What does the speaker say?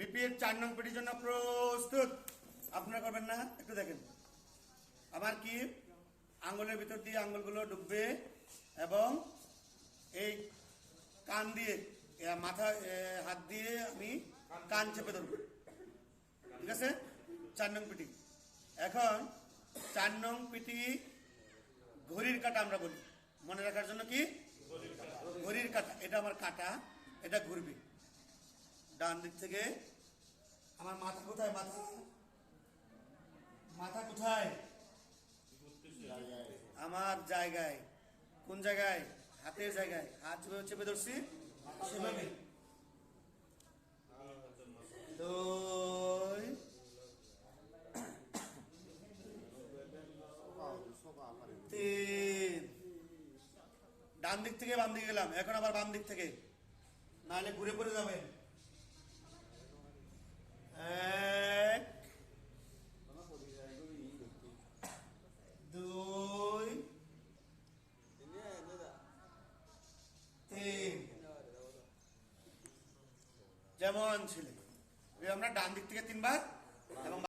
BPL 4 নং পেটির জন্য প্রস্তুত। আপনারা করবেন না? একটু দেখেন আমার কি আঙ্গুলের ভিতর দিয়ে আঙ্গুলগুলো ঢুকবে এবং এই কান দিয়ে মাথা হাত দিয়ে আমি কান চেপে ধরবো। ঠিক আছে? 4 নং পিটি। এখন 4 নং পিটি ঘড়ির কাঁটা আমরা বলি, মনে রাখার জন্য কি ঘড়ির কাঁটা। এটা আমার কাঁটা, এটা ঘুরবে ডান দিক থেকে। আমার মাথা কোথায়? মাথা মাথা কোথায়? আমার জায়গায়। কোন জায়গায়? হাতের জায়গায়। হাত যেভাবে চেপে ধরছি সেভাবে। 2 3 ডান দিক থেকে বাম দিকে গেলাম, এখন আবার বাম দিক থেকে, নাহলে ঘুরে পড়ে যাবে। 1 2 3 যেমন ছিলে আমরা ডান দিক থেকে 3 বার এবং